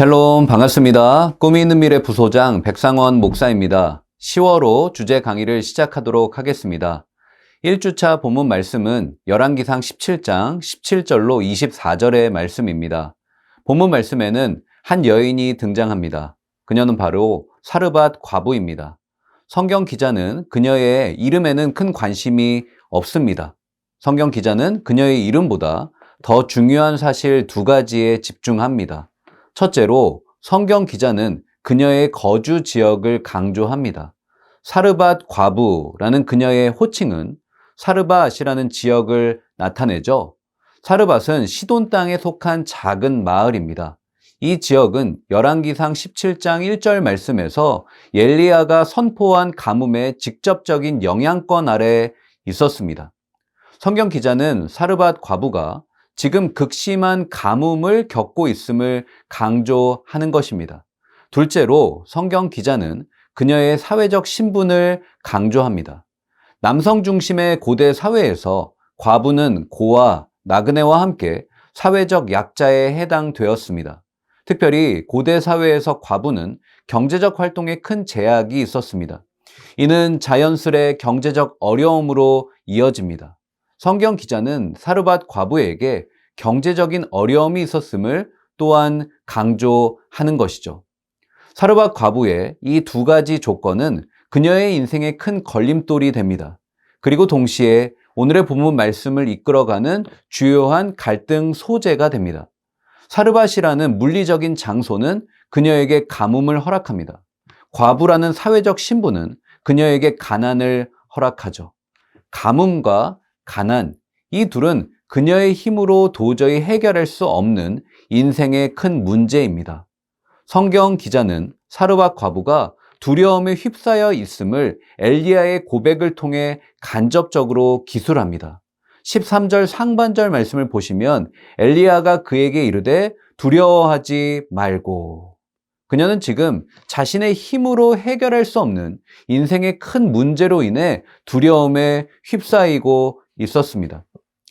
샬롬 반갑습니다. 꿈이 있는 미래 부소장 백상원 목사입니다. 10월호 주제 강의를 시작하도록 하겠습니다. 1주차 본문 말씀은 열왕기상 17장 17절로 24절의 말씀입니다. 본문 말씀에는 한 여인이 등장합니다. 그녀는 바로 사르밧 과부입니다. 성경 기자는 그녀의 이름에는 큰 관심이 없습니다. 성경 기자는 그녀의 이름보다 더 중요한 사실 두 가지에 집중합니다. 첫째로 성경 기자는 그녀의 거주 지역을 강조합니다. 사르밧 과부라는 그녀의 호칭은 사르밧이라는 지역을 나타내죠. 사르밧은 시돈 땅에 속한 작은 마을입니다. 이 지역은 열왕기상 17장 1절 말씀에서 엘리야가 선포한 가뭄의 직접적인 영향권 아래 있었습니다. 성경 기자는 사르밧 과부가 지금 극심한 가뭄을 겪고 있음을 강조하는 것입니다. 둘째로 성경 기자는 그녀의 사회적 신분을 강조합니다. 남성 중심의 고대 사회에서 과부는 고아, 나그네와 함께 사회적 약자에 해당되었습니다. 특별히 고대 사회에서 과부는 경제적 활동에 큰 제약이 있었습니다. 이는 자연스레 경제적 어려움으로 이어집니다. 성경 기자는 사르밧 과부에게 경제적인 어려움이 있었음을 또한 강조하는 것이죠. 사르밧 과부의 이 두 가지 조건은 그녀의 인생에 큰 걸림돌이 됩니다. 그리고 동시에 오늘의 본문 말씀을 이끌어가는 주요한 갈등 소재가 됩니다. 사르밧이라는 물리적인 장소는 그녀에게 가뭄을 허락합니다. 과부라는 사회적 신분은 그녀에게 가난을 허락하죠. 가뭄과 가난, 이 둘은 그녀의 힘으로 도저히 해결할 수 없는 인생의 큰 문제입니다. 성경 기자는 사르밧 과부가 두려움에 휩싸여 있음을 엘리야의 고백을 통해 간접적으로 기술합니다. 13절 상반절 말씀을 보시면 엘리야가 그에게 이르되 두려워하지 말고. 그녀는 지금 자신의 힘으로 해결할 수 없는 인생의 큰 문제로 인해 두려움에 휩싸이고 있었습니다.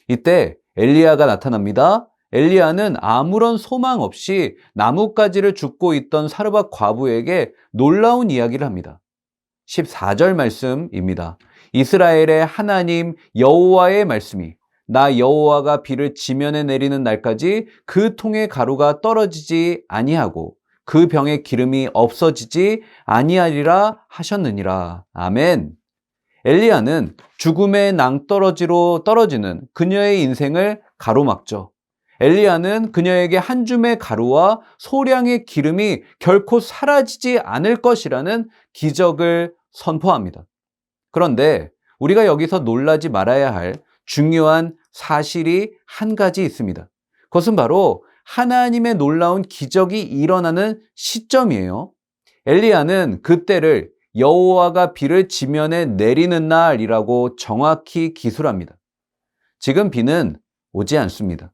이때 엘리야가 나타납니다. 엘리야는 아무런 소망 없이 나뭇가지를 줍고 있던 사르밧 과부에게 놀라운 이야기를 합니다. 14절 말씀입니다. 이스라엘의 하나님 여호와의 말씀이 나 여호와가 비를 지면에 내리는 날까지 그 통의 가루가 떨어지지 아니하고 그 병의 기름이 없어지지 아니하리라 하셨느니라. 아멘. 엘리야는 죽음의 낭떠러지로 떨어지는 그녀의 인생을 가로막죠. 엘리야는 그녀에게 한 줌의 가루와 소량의 기름이 결코 사라지지 않을 것이라는 기적을 선포합니다. 그런데 우리가 여기서 놀라지 말아야 할 중요한 사실이 한 가지 있습니다. 그것은 바로 하나님의 놀라운 기적이 일어나는 시점이에요. 엘리야는 그때를 여호와가 비를 지면에 내리는 날이라고 정확히 기술합니다. 지금 비는 오지 않습니다.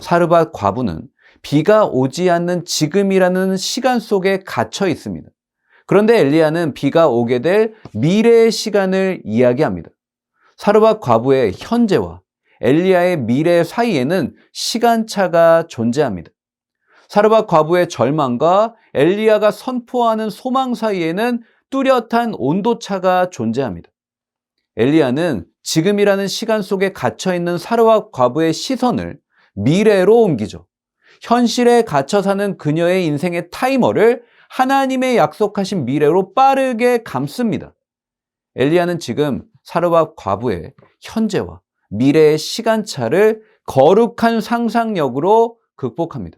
사르밧 과부는 비가 오지 않는 지금이라는 시간 속에 갇혀 있습니다. 그런데 엘리야는 비가 오게 될 미래의 시간을 이야기합니다. 사르밧 과부의 현재와 엘리야의 미래 사이에는 시간차가 존재합니다. 사르밧 과부의 절망과 엘리야가 선포하는 소망 사이에는 뚜렷한 온도차가 존재합니다. 엘리야는 지금이라는 시간 속에 갇혀있는 사르밧 과부의 시선을 미래로 옮기죠. 현실에 갇혀 사는 그녀의 인생의 타이머를 하나님의 약속하신 미래로 빠르게 감습니다. 엘리야는 지금 사르밧 과부의 현재와 미래의 시간차를 거룩한 상상력으로 극복합니다.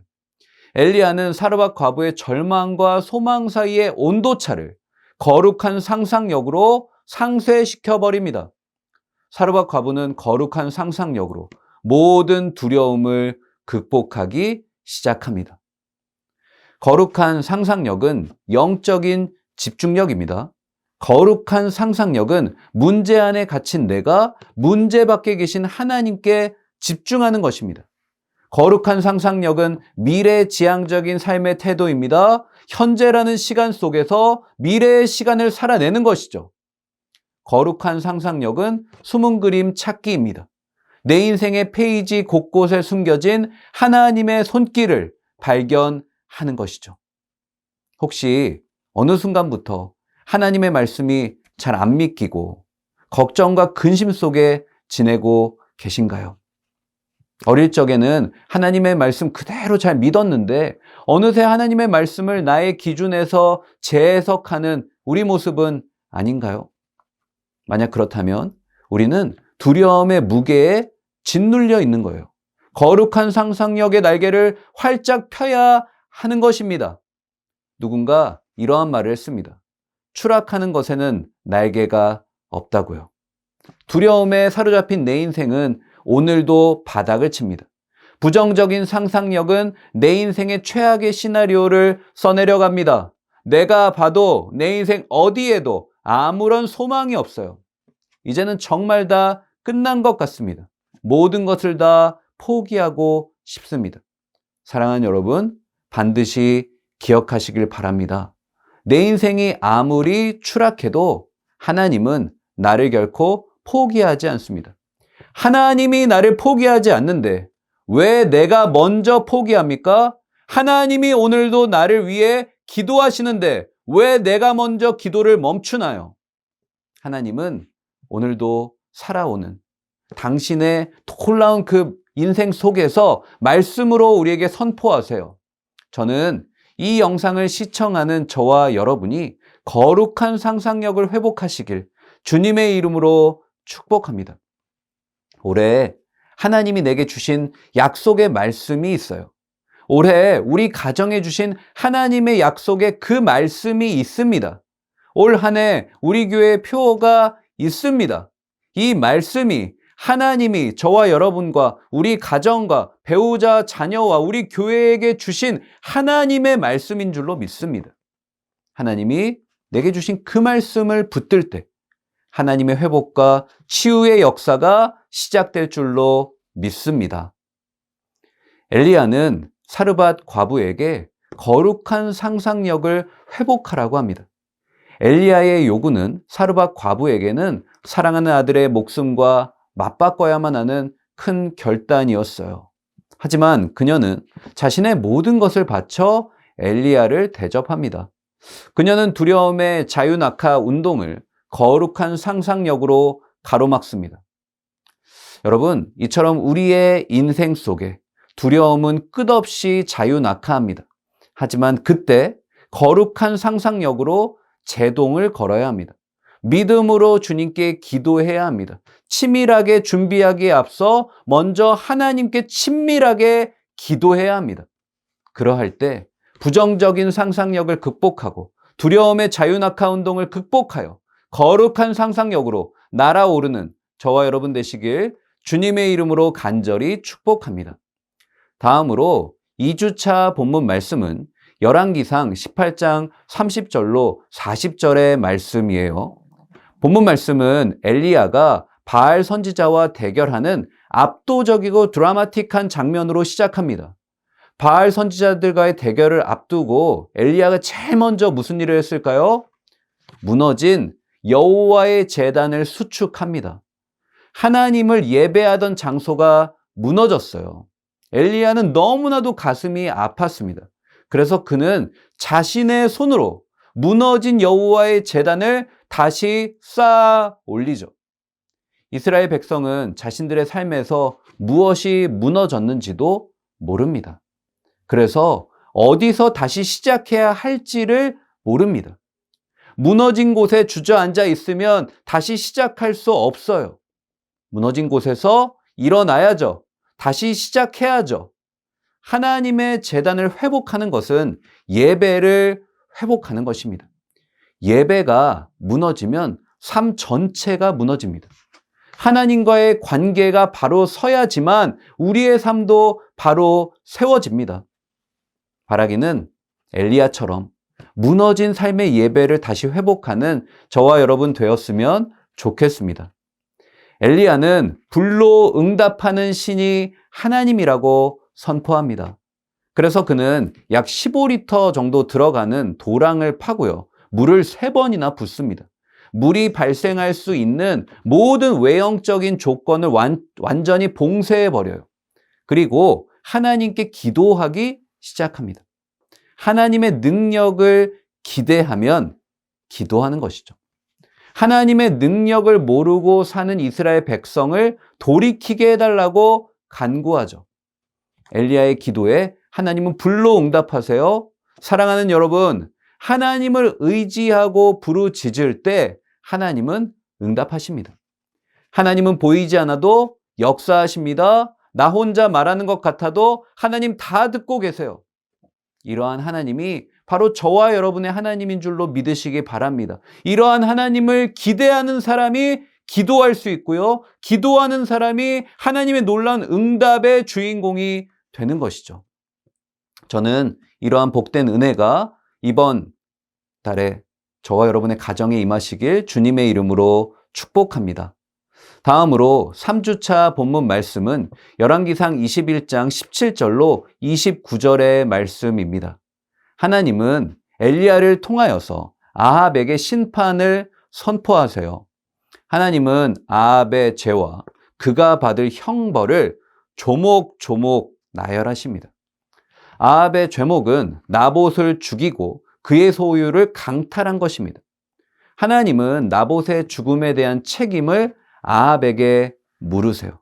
엘리야는 사르밧 과부의 절망과 소망 사이의 온도차를 거룩한 상상력으로 상쇄시켜버립니다. 사르밧 과부는 거룩한 상상력으로 모든 두려움을 극복하기 시작합니다. 거룩한 상상력은 영적인 집중력입니다. 거룩한 상상력은 문제 안에 갇힌 내가 문제 밖에 계신 하나님께 집중하는 것입니다. 거룩한 상상력은 미래지향적인 삶의 태도입니다. 현재라는 시간 속에서 미래의 시간을 살아내는 것이죠. 거룩한 상상력은 숨은 그림 찾기입니다. 내 인생의 페이지 곳곳에 숨겨진 하나님의 손길을 발견하는 하는 것이죠. 혹시 어느 순간부터 하나님의 말씀이 잘 안 믿기고 걱정과 근심 속에 지내고 계신가요? 어릴 적에는 하나님의 말씀 그대로 잘 믿었는데 어느새 하나님의 말씀을 나의 기준에서 재해석하는 우리 모습은 아닌가요? 만약 그렇다면 우리는 두려움의 무게에 짓눌려 있는 거예요. 거룩한 상상력의 날개를 활짝 펴야 하는 것입니다. 누군가 이러한 말을 했습니다. 추락하는 것에는 날개가 없다고요. 두려움에 사로잡힌 내 인생은 오늘도 바닥을 칩니다. 부정적인 상상력은 내 인생의 최악의 시나리오를 써내려갑니다. 내가 봐도 내 인생 어디에도 아무런 소망이 없어요. 이제는 정말 다 끝난 것 같습니다. 모든 것을 다 포기하고 싶습니다. 사랑하는 여러분, 반드시 기억하시길 바랍니다. 내 인생이 아무리 추락해도 하나님은 나를 결코 포기하지 않습니다. 하나님이 나를 포기하지 않는데 왜 내가 먼저 포기합니까? 하나님이 오늘도 나를 위해 기도하시는데 왜 내가 먼저 기도를 멈추나요? 하나님은 오늘도 살아오는 당신의 놀라운 그 인생 속에서 말씀으로 우리에게 선포하세요. 저는 이 영상을 시청하는 저와 여러분이 거룩한 상상력을 회복하시길 주님의 이름으로 축복합니다. 올해 하나님이 내게 주신 약속의 말씀이 있어요. 올해 우리 가정에 주신 하나님의 약속의 그 말씀이 있습니다. 올 한 해 우리 교회에 표가 있습니다. 이 말씀이 하나님이 저와 여러분과 우리 가정과 배우자, 자녀와 우리 교회에게 주신 하나님의 말씀인 줄로 믿습니다. 하나님이 내게 주신 그 말씀을 붙들 때 하나님의 회복과 치유의 역사가 시작될 줄로 믿습니다. 엘리야는 사르밧 과부에게 거룩한 상상력을 회복하라고 합니다. 엘리야의 요구는 사르밧 과부에게는 사랑하는 아들의 목숨과 맞바꿔야만 하는 큰 결단이었어요. 하지만 그녀는 자신의 모든 것을 바쳐 엘리야를 대접합니다. 그녀는 두려움의 자유낙하 운동을 거룩한 상상력으로 가로막습니다. 여러분, 이처럼 우리의 인생 속에 두려움은 끝없이 자유낙하합니다. 하지만 그때 거룩한 상상력으로 제동을 걸어야 합니다. 믿음으로 주님께 기도해야 합니다. 치밀하게 준비하기에 앞서 먼저 하나님께 친밀하게 기도해야 합니다. 그러할 때 부정적인 상상력을 극복하고 두려움의 자유낙하 운동을 극복하여 거룩한 상상력으로 날아오르는 저와 여러분 되시길 주님의 이름으로 간절히 축복합니다. 다음으로 2주차 본문 말씀은 열왕기상 18장 30절로 40절의 말씀이에요. 본문 말씀은 엘리야가 바알 선지자와 대결하는 압도적이고 드라마틱한 장면으로 시작합니다. 바알 선지자들과의 대결을 앞두고 엘리야가 제일 먼저 무슨 일을 했을까요? 무너진 여호와의 제단을 수축합니다. 하나님을 예배하던 장소가 무너졌어요. 엘리야는 너무나도 가슴이 아팠습니다. 그래서 그는 자신의 손으로 무너진 여호와의 제단을 다시 쌓아 올리죠. 이스라엘 백성은 자신들의 삶에서 무엇이 무너졌는지도 모릅니다. 그래서 어디서 다시 시작해야 할지를 모릅니다. 무너진 곳에 주저앉아 있으면 다시 시작할 수 없어요. 무너진 곳에서 일어나야죠. 다시 시작해야죠. 하나님의 제단을 회복하는 것은 예배를 회복하는 것입니다. 예배가 무너지면 삶 전체가 무너집니다. 하나님과의 관계가 바로 서야지만 우리의 삶도 바로 세워집니다. 바라기는 엘리야처럼 무너진 삶의 예배를 다시 회복하는 저와 여러분 되었으면 좋겠습니다. 엘리야는 불로 응답하는 신이 하나님이라고 선포합니다. 그래서 그는 약 15리터 정도 들어가는 도랑을 파고요. 물을 3번이나 붓습니다. 물이 발생할 수 있는 모든 외형적인 조건을 완전히 봉쇄해버려요. 그리고 하나님께 기도하기 시작합니다. 하나님의 능력을 기대하면 기도하는 것이죠. 하나님의 능력을 모르고 사는 이스라엘 백성을 돌이키게 해달라고 간구하죠. 엘리야의 기도에 하나님은 불로 응답하세요. 사랑하는 여러분, 하나님을 의지하고 부르짖을 때 하나님은 응답하십니다. 하나님은 보이지 않아도 역사하십니다. 나 혼자 말하는 것 같아도 하나님 다 듣고 계세요. 이러한 하나님이 바로 저와 여러분의 하나님인 줄로 믿으시기 바랍니다. 이러한 하나님을 기대하는 사람이 기도할 수 있고요. 기도하는 사람이 하나님의 놀라운 응답의 주인공이 되는 것이죠. 저는 이러한 복된 은혜가 이번 달에 저와 여러분의 가정에 임하시길 주님의 이름으로 축복합니다. 다음으로 3주차 본문 말씀은 열왕기상 21장 17절로 29절의 말씀입니다. 하나님은 엘리야를 통하여서 아합에게 심판을 선포하세요. 하나님은 아합의 죄와 그가 받을 형벌을 조목조목 나열하십니다. 아합의 죄목은 나봇을 죽이고 그의 소유를 강탈한 것입니다. 하나님은 나봇의 죽음에 대한 책임을 아합에게 물으세요.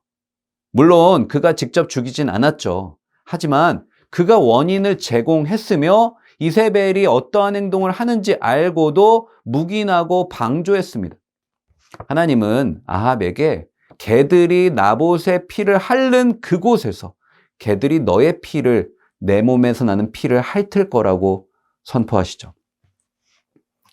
물론 그가 직접 죽이진 않았죠. 하지만 그가 원인을 제공했으며 이세벨이 어떠한 행동을 하는지 알고도 묵인하고 방조했습니다. 하나님은 아합에게 개들이 나봇의 피를 핥는 그곳에서 개들이 너의 피를, 내 몸에서 나는 피를 핥을 거라고 선포하시죠.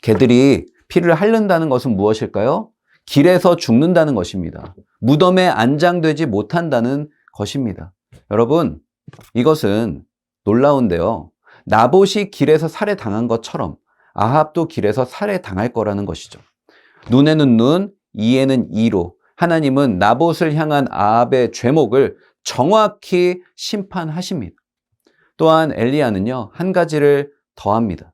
개들이 피를 핥는다는 것은 무엇일까요? 길에서 죽는다는 것입니다. 무덤에 안장되지 못한다는 것입니다. 여러분, 이것은 놀라운데요. 나봇이 길에서 살해당한 것처럼 아합도 길에서 살해당할 거라는 것이죠. 눈에는 눈, 이에는 이로 하나님은 나봇을 향한 아합의 죄목을 정확히 심판하십니다. 또한 엘리야는요, 한 가지를 더합니다.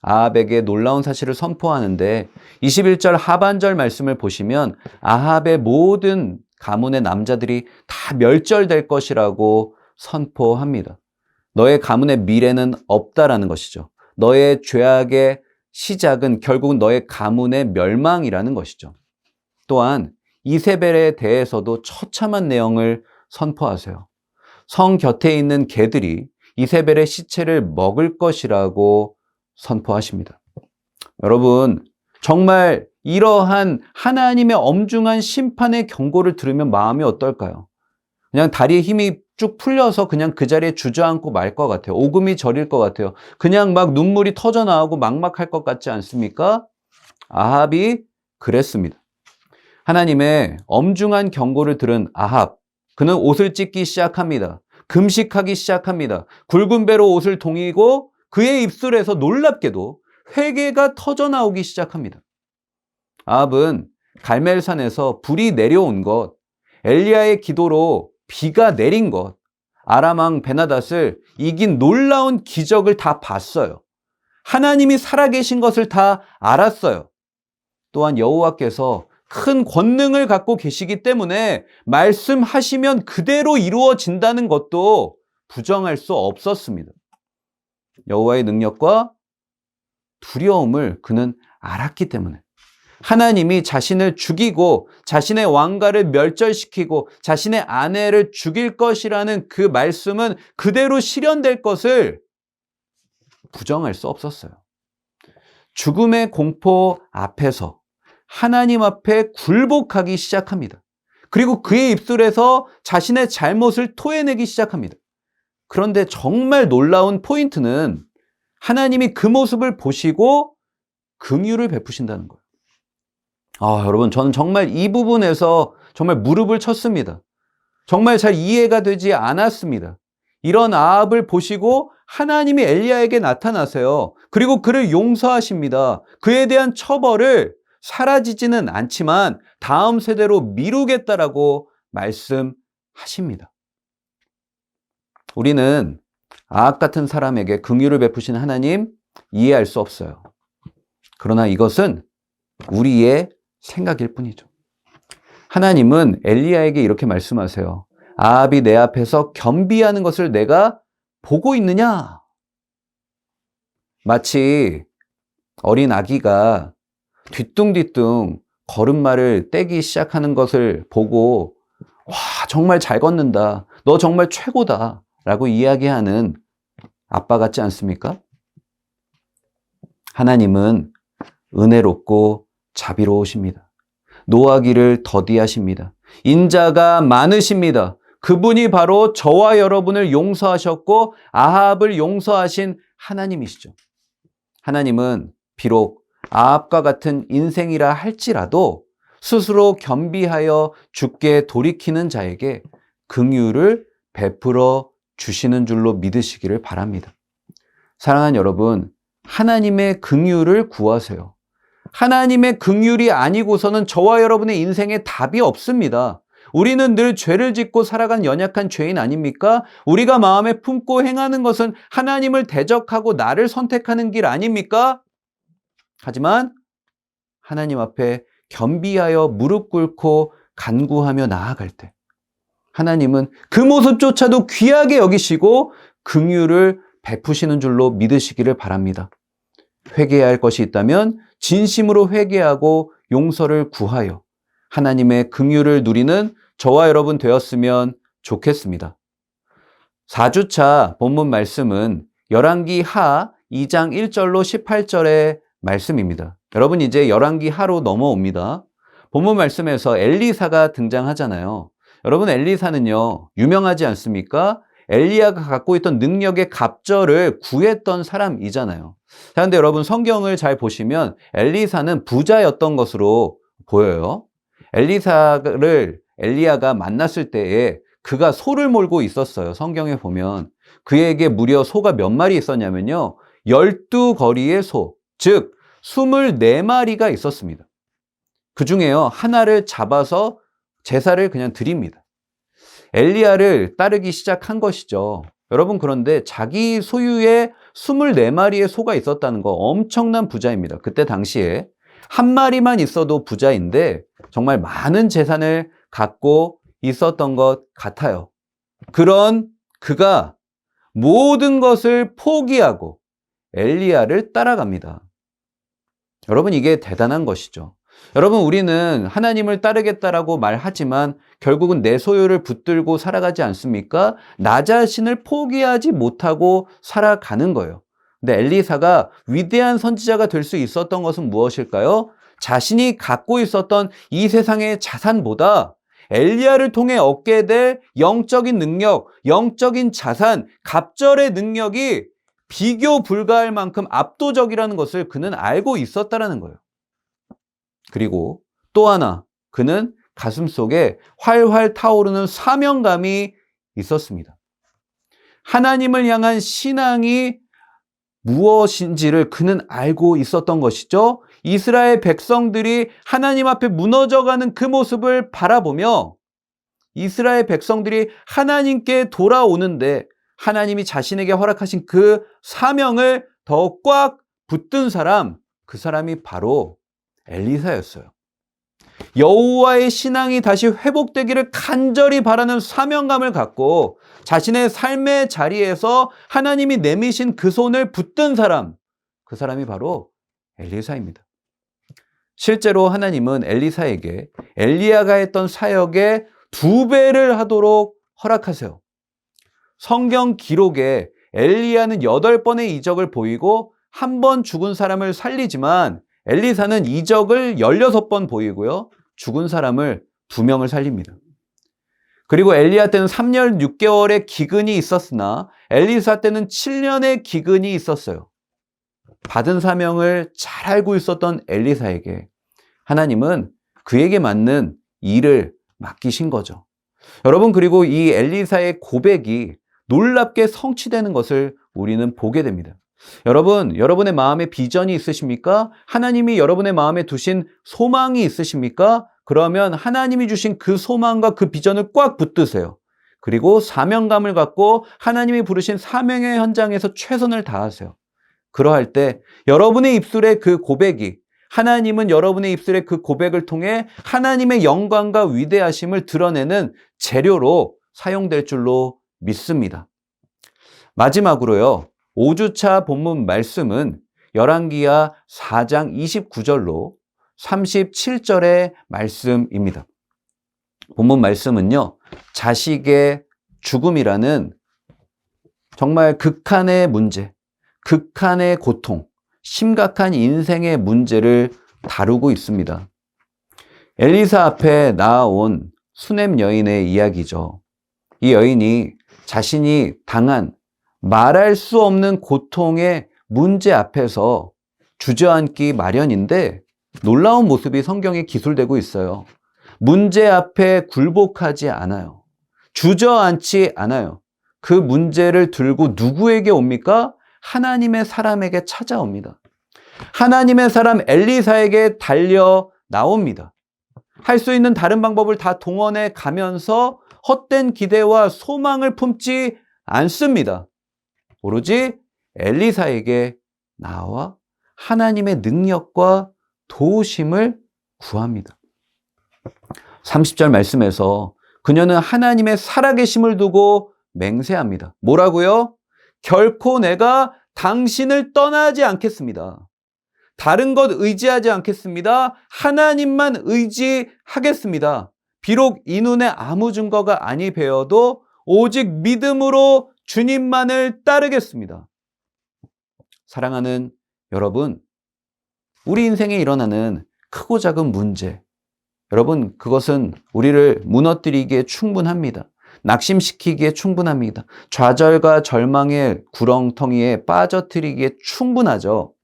아합에게 놀라운 사실을 선포하는데 21절 하반절 말씀을 보시면 아합의 모든 가문의 남자들이 다 멸절될 것이라고 선포합니다. 너의 가문의 미래는 없다라는 것이죠. 너의 죄악의 시작은 결국은 너의 가문의 멸망이라는 것이죠. 또한 이세벨에 대해서도 처참한 내용을 선포하세요. 성 곁에 있는 개들이 이세벨의 시체를 먹을 것이라고 선포하십니다. 여러분, 정말 이러한 하나님의 엄중한 심판의 경고를 들으면 마음이 어떨까요? 그냥 다리에 힘이 쭉 풀려서 그냥 그 자리에 주저앉고 말 것 같아요. 오금이 저릴 것 같아요. 그냥 막 눈물이 터져 나오고 막막할 것 같지 않습니까? 아합이 그랬습니다. 하나님의 엄중한 경고를 들은 아합, 그는 옷을 찢기 시작합니다. 금식하기 시작합니다. 굵은 배로 옷을 동이고 그의 입술에서 놀랍게도 회개가 터져 나오기 시작합니다. 아합은 갈멜산에서 불이 내려온 것, 엘리야의 기도로 비가 내린 것, 아람 왕 베나닷을 이긴 놀라운 기적을 다 봤어요. 하나님이 살아계신 것을 다 알았어요. 또한 여호와께서 큰 권능을 갖고 계시기 때문에 말씀하시면 그대로 이루어진다는 것도 부정할 수 없었습니다. 여호와의 능력과 두려움을 그는 알았기 때문에 하나님이 자신을 죽이고 자신의 왕가를 멸절시키고 자신의 아내를 죽일 것이라는 그 말씀은 그대로 실현될 것을 부정할 수 없었어요. 죽음의 공포 앞에서 하나님 앞에 굴복하기 시작합니다. 그리고 그의 입술에서 자신의 잘못을 토해내기 시작합니다. 그런데 정말 놀라운 포인트는 하나님이 그 모습을 보시고 긍휼을 베푸신다는 거예요. 여러분, 저는 정말 이 부분에서 정말 무릎을 쳤습니다. 정말 잘 이해가 되지 않았습니다. 이런 아합을 보시고 하나님이 엘리야에게 나타나세요. 그리고 그를 용서하십니다. 그에 대한 처벌을 사라지지는 않지만 다음 세대로 미루겠다라고 말씀하십니다. 우리는 아합 같은 사람에게 긍휼을 베푸신 하나님 이해할 수 없어요. 그러나 이것은 우리의 생각일 뿐이죠. 하나님은 엘리야에게 이렇게 말씀하세요. 아합이 내 앞에서 겸비하는 것을 내가 보고 있느냐? 마치 어린 아기가 뒤뚱뒤뚱 걸음마를 떼기 시작하는 것을 보고 와, 정말 잘 걷는다. 너 정말 최고다. 라고 이야기하는 아빠 같지 않습니까? 하나님은 은혜롭고 자비로우십니다. 노하기를 더디하십니다. 인자가 많으십니다. 그분이 바로 저와 여러분을 용서하셨고 아합을 용서하신 하나님이시죠. 하나님은 비록 아합과 같은 인생이라 할지라도 스스로 겸비하여 주께 돌이키는 자에게 긍휼을 베풀어 주시는 줄로 믿으시기를 바랍니다. 사랑하는 여러분, 하나님의 긍휼을 구하세요. 하나님의 긍휼이 아니고서는 저와 여러분의 인생에 답이 없습니다. 우리는 늘 죄를 짓고 살아간 연약한 죄인 아닙니까? 우리가 마음에 품고 행하는 것은 하나님을 대적하고 나를 선택하는 길 아닙니까? 하지만 하나님 앞에 겸비하여 무릎 꿇고 간구하며 나아갈 때 하나님은 그 모습조차도 귀하게 여기시고 긍휼을 베푸시는 줄로 믿으시기를 바랍니다. 회개해야 할 것이 있다면 진심으로 회개하고 용서를 구하여 하나님의 긍휼을 누리는 저와 여러분 되었으면 좋겠습니다. 4주차 본문 말씀은 열왕기 하 2장 1절로 18절의 말씀입니다. 여러분 이제 열왕기 하로 넘어옵니다. 본문 말씀에서 엘리사가 등장하잖아요. 여러분 엘리사는요 유명하지 않습니까? 엘리야가 갖고 있던 능력의 갑절을 구했던 사람이잖아요. 자, 그런데 여러분 성경을 잘 보시면 엘리사는 부자였던 것으로 보여요. 엘리사를 엘리야가 만났을 때에 그가 소를 몰고 있었어요. 성경에 보면 그에게 무려 소가 몇 마리 있었냐면요 12거리의 소, 즉 24마리가 있었습니다. 그 중에요 하나를 잡아서 제사를 그냥 드립니다. 엘리야를 따르기 시작한 것이죠. 여러분 그런데 자기 소유의 24마리의 소가 있었다는 거 엄청난 부자입니다. 그때 당시에 한 마리만 있어도 부자인데 정말 많은 재산을 갖고 있었던 것 같아요. 그런 그가 모든 것을 포기하고 엘리야를 따라갑니다. 여러분 이게 대단한 것이죠. 여러분 우리는 하나님을 따르겠다라고 말하지만 결국은 내 소유를 붙들고 살아가지 않습니까? 나 자신을 포기하지 못하고 살아가는 거예요. 근데 엘리사가 위대한 선지자가 될 수 있었던 것은 무엇일까요? 자신이 갖고 있었던 이 세상의 자산보다 엘리야를 통해 얻게 될 영적인 능력, 영적인 자산, 갑절의 능력이 비교 불가할 만큼 압도적이라는 것을 그는 알고 있었다는 거예요. 그리고 또 하나, 그는 가슴속에 활활 타오르는 사명감이 있었습니다. 하나님을 향한 신앙이 무엇인지를 그는 알고 있었던 것이죠. 이스라엘 백성들이 하나님 앞에 무너져가는 그 모습을 바라보며 이스라엘 백성들이 하나님께 돌아오는데 하나님이 자신에게 허락하신 그 사명을 더 꽉 붙든 사람, 그 사람이 바로 엘리사였어요. 여호와의 신앙이 다시 회복되기를 간절히 바라는 사명감을 갖고 자신의 삶의 자리에서 하나님이 내미신 그 손을 붙든 사람, 그 사람이 바로 엘리사입니다. 실제로 하나님은 엘리사에게 엘리야가 했던 사역의 2배를 하도록 허락하세요. 성경 기록에 엘리야는 8번의 이적을 보이고 1번 죽은 사람을 살리지만 엘리사는 이적을 16번 보이고요. 죽은 사람을 2명을 살립니다. 그리고 엘리야 때는 3년 6개월의 기근이 있었으나 엘리사 때는 7년의 기근이 있었어요. 받은 사명을 잘 알고 있었던 엘리사에게 하나님은 그에게 맞는 일을 맡기신 거죠. 여러분 그리고 이 엘리사의 고백이 놀랍게 성취되는 것을 우리는 보게 됩니다. 여러분, 여러분의 마음에 비전이 있으십니까? 하나님이 여러분의 마음에 두신 소망이 있으십니까? 그러면 하나님이 주신 그 소망과 그 비전을 꽉 붙드세요. 그리고 사명감을 갖고 하나님이 부르신 사명의 현장에서 최선을 다하세요. 그러할 때 여러분의 입술의 그 고백이 하나님은 여러분의 입술의 그 고백을 통해 하나님의 영광과 위대하심을 드러내는 재료로 사용될 줄로 믿습니다. 마지막으로요. 5주차 본문 말씀은 열왕기하 4장 29절로 37절의 말씀입니다. 본문 말씀은요, 자식의 죽음이라는 정말 극한의 문제, 극한의 고통, 심각한 인생의 문제를 다루고 있습니다. 엘리사 앞에 나아온 수넴 여인의 이야기죠. 이 여인이 자신이 당한 말할 수 없는 고통의 문제 앞에서 주저앉기 마련인데 놀라운 모습이 성경에 기술되고 있어요. 문제 앞에 굴복하지 않아요. 주저앉지 않아요. 그 문제를 들고 누구에게 옵니까? 하나님의 사람에게 찾아옵니다. 하나님의 사람 엘리사에게 달려 나옵니다. 할 수 있는 다른 방법을 다 동원해 가면서 헛된 기대와 소망을 품지 않습니다. 오로지 엘리사에게 나와 하나님의 능력과 도우심을 구합니다. 30절 말씀에서 그녀는 하나님의 살아계심을 두고 맹세합니다. 뭐라고요? 결코 내가 당신을 떠나지 않겠습니다. 다른 것 의지하지 않겠습니다. 하나님만 의지하겠습니다. 비록 이 눈에 아무 증거가 아니 배어도 오직 믿음으로 주님만을 따르겠습니다. 사랑하는 여러분, 우리 인생에 일어나는 크고 작은 문제, 여러분, 그것은 우리를 무너뜨리기에 충분합니다. 낙심시키기에 충분합니다. 좌절과 절망의 구렁텅이에 빠져들이기에 충분하죠.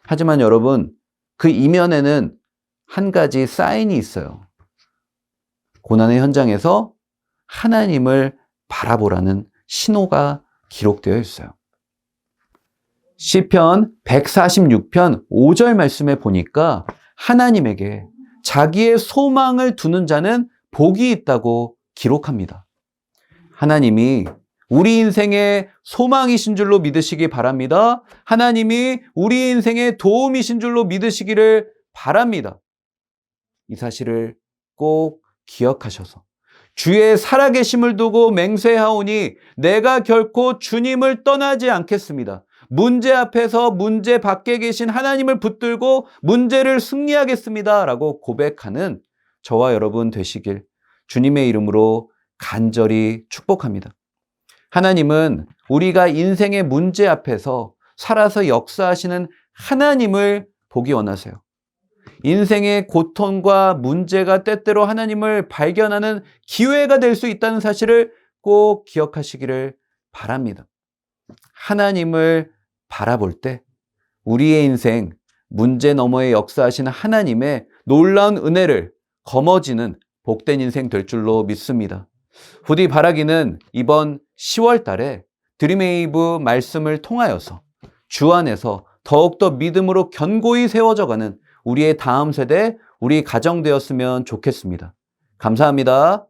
하지만 여러분, 그 이면에는 한 가지 사인이 있어요. 고난의 현장에서 하나님을 바라보라는 신호가 기록되어 있어요. 시편 146편 5절 말씀에 보니까 하나님에게 자기의 소망을 두는 자는 복이 있다고 기록합니다. 하나님이 우리 인생의 소망이신 줄로 믿으시기 바랍니다. 하나님이 우리 인생의 도움이신 줄로 믿으시기를 바랍니다. 이 사실을 꼭 기억하셔서 주의 살아계심을 두고 맹세하오니 내가 결코 주님을 떠나지 않겠습니다. 문제 앞에서 문제 밖에 계신 하나님을 붙들고 문제를 승리하겠습니다 라고 고백하는 저와 여러분 되시길 주님의 이름으로 간절히 축복합니다. 하나님은 우리가 인생의 문제 앞에서 살아서 역사하시는 하나님을 보기 원하세요. 인생의 고통과 문제가 때때로 하나님을 발견하는 기회가 될 수 있다는 사실을 꼭 기억하시기를 바랍니다. 하나님을 바라볼 때 우리의 인생 문제 너머에 역사하시는 하나님의 놀라운 은혜를 거머쥐는 복된 인생 될 줄로 믿습니다. 부디 바라기는 이번 10월 달에 드림웨이브 말씀을 통하여서 주 안에서 더욱더 믿음으로 견고히 세워져가는 우리의 다음 세대, 우리 가정 되었으면 좋겠습니다. 감사합니다.